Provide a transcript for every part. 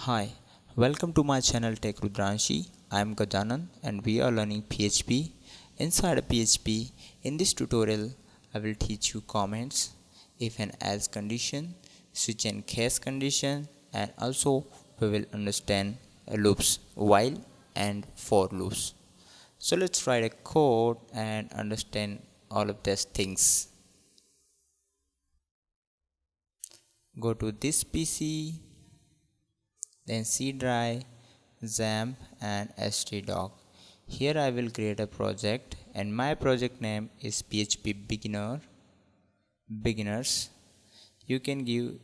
Hi, welcome to my channel Tech Rudranshi. I am Gajanan and we are learning PHP. Inside of PHP, in this tutorial, I will teach you comments, if and else condition, switch and case condition, and also we will understand loops, while and for loops. So let's write a code and understand all of these things. Go to this PC, then C drive, XAMPP and htdoc. Here I will create a project and my project name is PHP beginners. You can give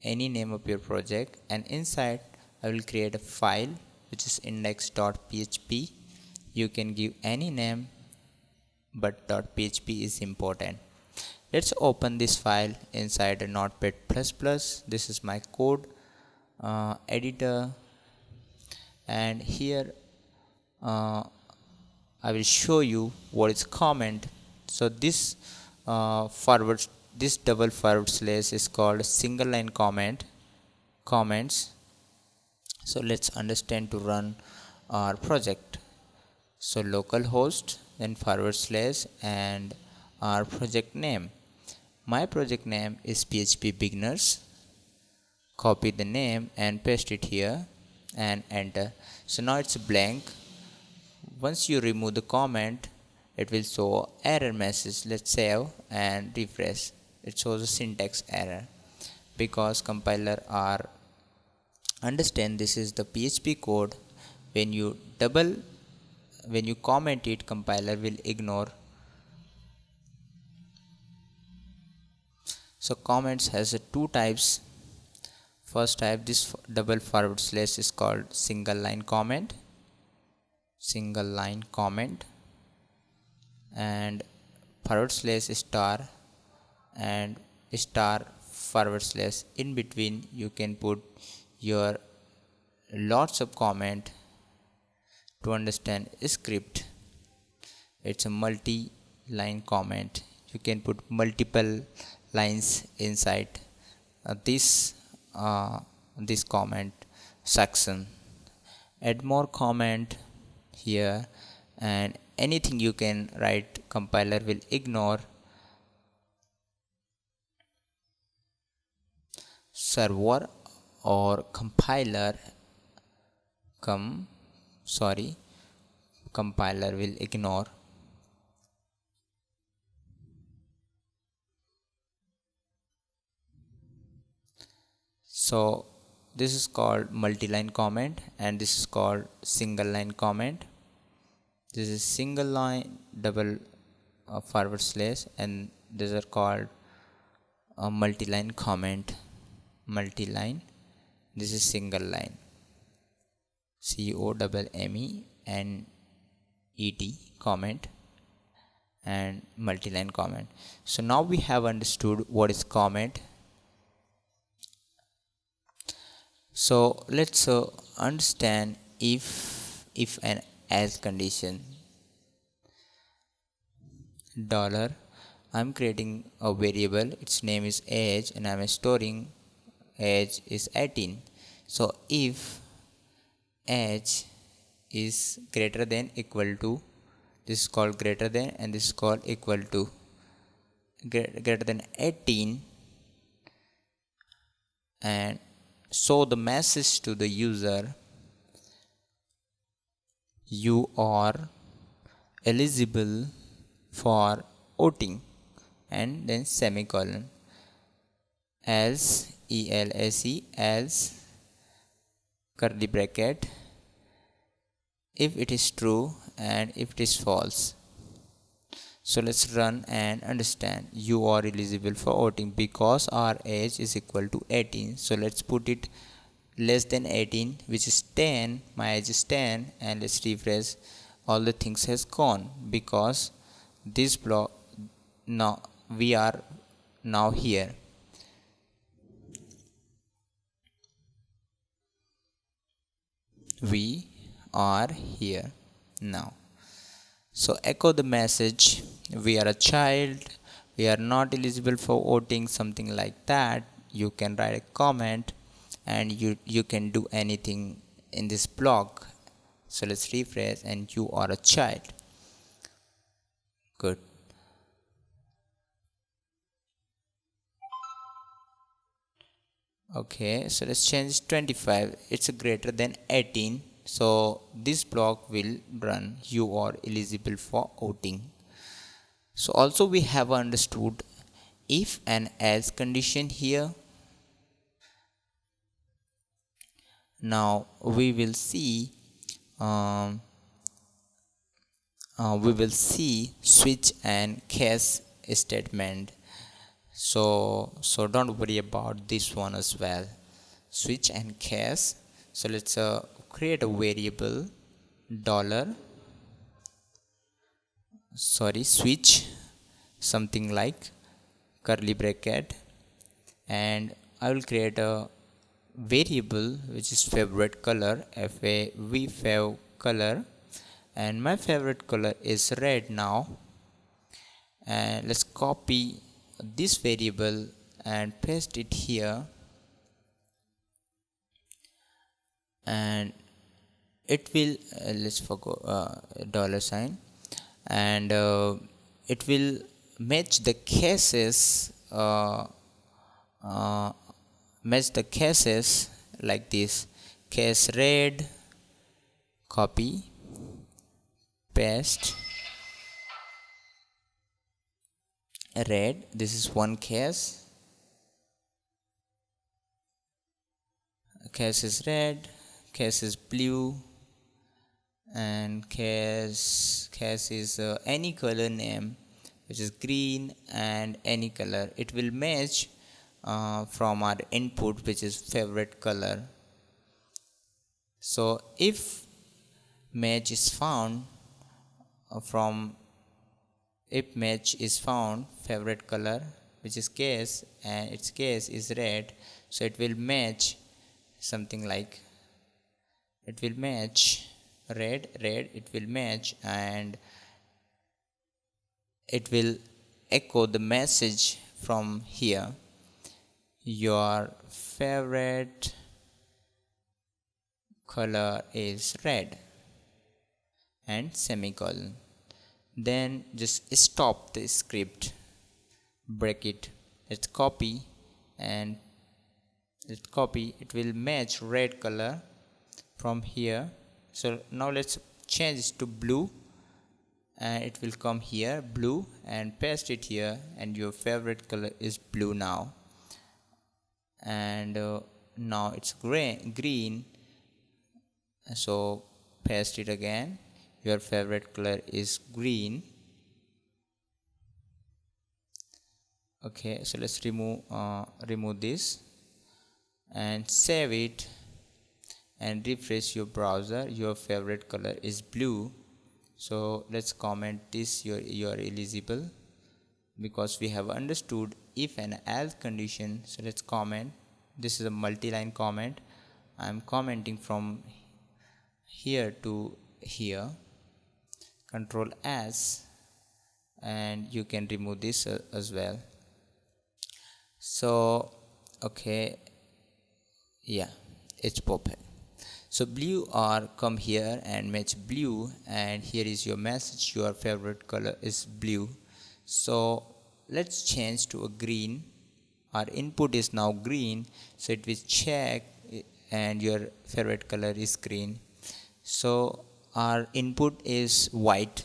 any name of your project, and inside I will create a file which is index.php. You can give any name, but .php is important. Let's open this file inside a notepad++. This is my code editor, and here I will show you what is comment. So this double forward slash is called single line comments. So let's understand to run our project. So localhost, then forward slash and our project name. My project name is PHP beginners. Copy the name and paste it here and enter. So now it's blank. Once you remove the comment, it will show error message. Let's save and refresh. It shows a syntax error because compiler are understand this is the PHP code. When you comment it, compiler will ignore. So comments has two types. First type, this double forward slash is called single line comment, and forward slash star and star forward slash. In between you can put your lots of comment to understand script. It's a multi-line comment. You can put multiple lines inside this comment section. Add more comment here, and anything you can write, compiler will ignore. Server or compiler compiler will ignore. So this is called multi-line comment and this is called single line comment. This is single line double forward slash, and these are called multi-line comment. Multi-line, this is single line, COMMENT comment, and multi-line comment. So now we have understood what is comment. So let's understand if and else condition. Dollar, I'm creating a variable, its name is age, and I'm storing age is 18. So if age is greater than equal to, this is called greater than and this is called equal to, greater than 18, and show the message to the user, you are eligible for voting, and then semicolon. Else, else curly bracket, if it is true and if it is false. So let's run and understand. You are eligible for voting because our age is equal to 18. So let's put it less than 18, which is 10. My age is 10, and let's refresh. All the things has gone because this block, now we are now here. We are here now. So echo the message, we are a child, we are not eligible for voting, something like that. You can write a comment and you can do anything in this block. So let's refresh, and you are a child. Good. Okay, so let's change 25. It's greater than 18. So this block will run, you are eligible for voting. So also we have understood if and else condition here. Now we will see switch and case statement. So don't worry about this one as well, switch and case. So let's create a variable dollar switch, something like curly bracket, and I will create a variable which is favorite color, fav color, and my favorite color is red. Now and let's copy this variable and paste it here, and it will let's forgo dollar sign, and it will match the cases like this: case red, copy, paste, red. This is one case is red, case is blue, and case is any color name which is green, and any color. It will match from our input which is favorite color. So if match is found favorite color which is case, and its case is red, so it will match something like, it will match red, it will match, and it will echo the message from here: your favorite color is red, and semicolon. Then just stop the script, break it. Let's copy, and it will match red color from here. So now let's change to blue, and it will come here blue, and paste it here, and your favorite color is blue now. And now it's green, so paste it again, your favorite color is green. Okay, so let's remove this and save it and refresh your browser. Your favorite color is blue. So let's comment this: you are eligible, because we have understood if and else condition. So let's comment. This is a multi-line comment. I'm commenting from here to here. Control S, and you can remove this as well. So okay, yeah, it's perfect. So blue or come here and match blue, and here is your message: your favorite color is blue. So let's change to a green. Our input is now green, so it will check, and your favorite color is green. So our input is white,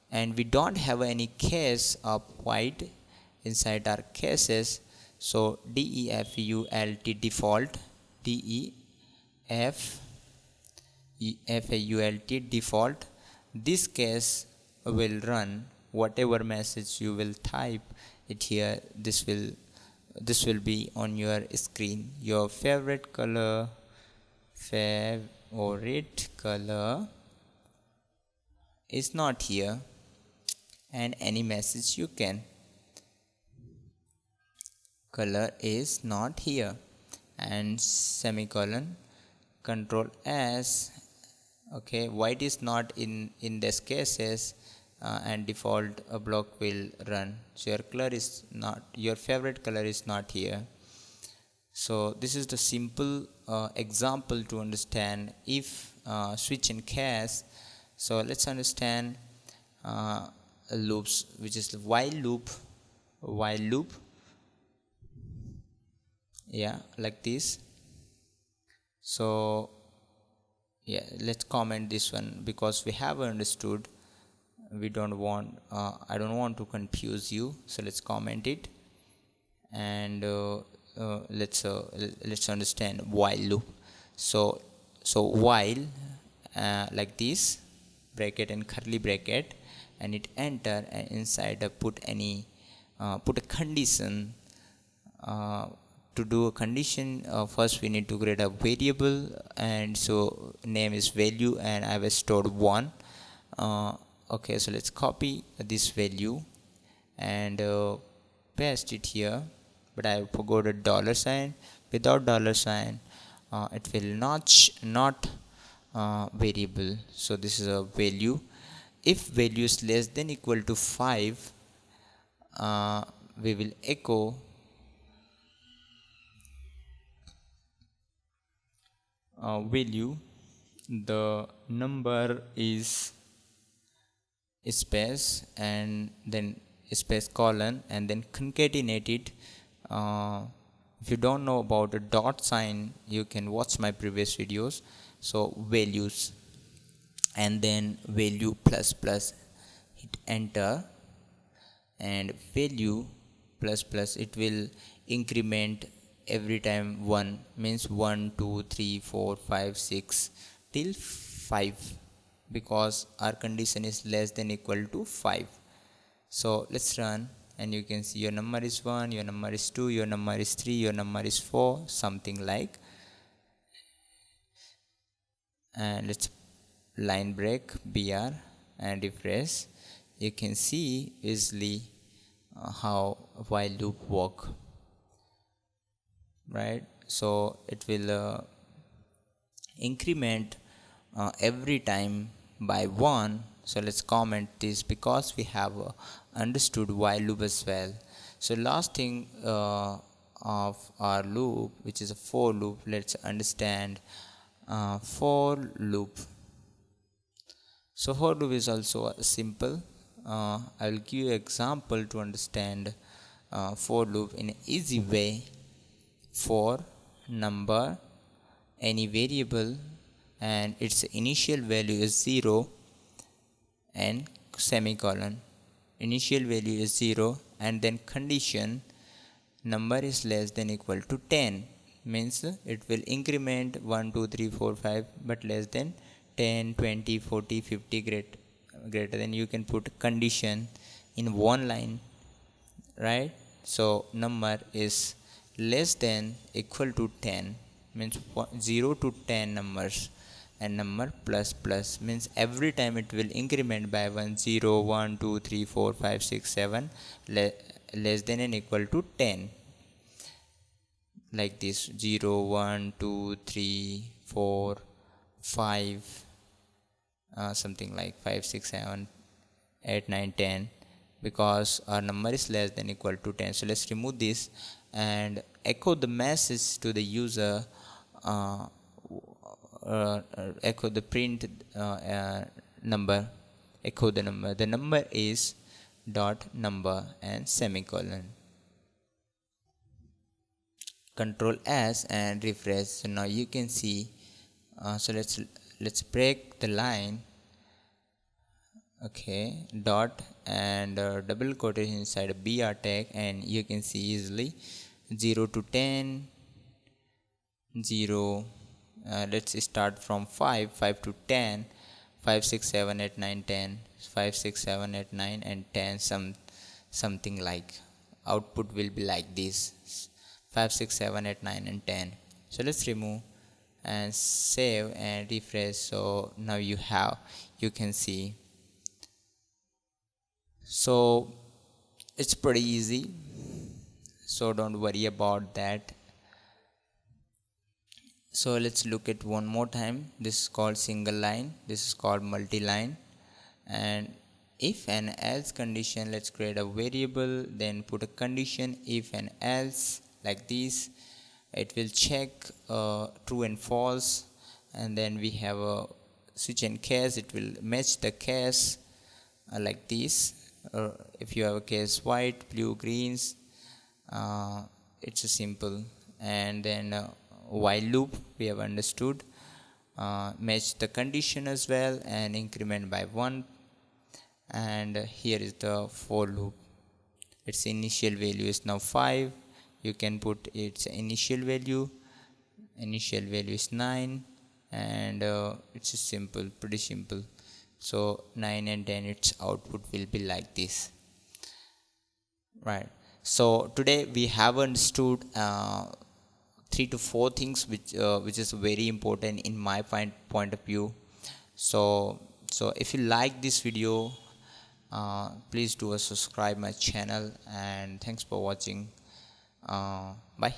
and we don't have any case of white inside our cases. So default default, this case will run whatever message you will type it here. This will be on your screen. Your favorite color is not here, and any message you can, color is not here, and semicolon, control S. Okay, white is not in this cases, and default block will run. So your favorite color is not here. So this is the simple example to understand if switch and case. So let's understand loops, which is the while loop, yeah, like this. So yeah, let's comment this one because we have understood. We don't want I don't want to confuse you, so let's comment it. And let's understand while loop. So while like this, bracket and curly bracket, and it enter, and inside put a condition. To do a condition, first we need to create a variable, and so name is value, and I have stored 1. Okay, so let's copy this value and paste it here, but I forgot a dollar sign. Without dollar sign, it will not variable. So this is a value. If value is less than equal to 5, we will echo value. The number is space and then space colon, and then concatenate it. If you don't know about the dot sign, you can watch my previous videos. So values, and then value plus plus, hit enter, and value plus plus, it will increment every time 1, means 1 2 3 4 5 6 till 5, because our condition is less than equal to 5. So let's run, and you can see your number is 1, your number is 2, your number is 3, your number is 4, something like. And let's line break br and refresh. You can see easily how while loop work, right? So it will increment every time by 1. So let's comment this because we have understood while loop as well. So last thing of our loop, which is a for loop, let's understand for loop. So for loop is also simple. I will give you an example to understand for loop in an easy way. For number, any variable, and its initial value is 0 and semicolon. Initial value is 0, and then condition, number is less than equal to 10, means it will increment 1 2 3 4 5, but less than 10 20 40 50 greater than. You can put condition in one line, right? So number is less than equal to 10, means 0 to 10 numbers, and number plus plus means every time it will increment by 1 0 1 2 3 4 5 6 7 less than and equal to 10, like this: 0 1 2 3 4 5, something like 5 6 7 8 9 10, because our number is less than equal to 10. So let's remove this and echo the message to the user, echo the print number, echo the number is dot number and semicolon. Control S and refresh. So now you can see, so let's break the line. Okay, dot and double quotation inside a br tag, and you can see easily 0 to 10, 0, let's start from 5 to 10, 5 6 7 8 9 10, 5 6 7 8 9 and 10, something like. Output will be like this: 5 6 7 8 9 and 10. So let's remove and save and refresh. So now you can see. So it's pretty easy, so don't worry about that. So let's look at one more time. This is called single line, this is called multi-line. And if and else condition, let's create a variable, then put a condition if and else, like this. it will check true and false, and then we have a switch and case. It will match the case like this. If you have a case white, blue, greens, it's a simple. And then while loop we have understood, match the condition as well and increment by 1. And here is the for loop. Its initial value is now 5. You can put its initial value is 9, and it's a simple, pretty simple. So 9, and then its output will be like this, right? So today we have understood 3 to 4 things which is very important in my point of view. So if you like this video, please do subscribe my channel, and thanks for watching. Bye.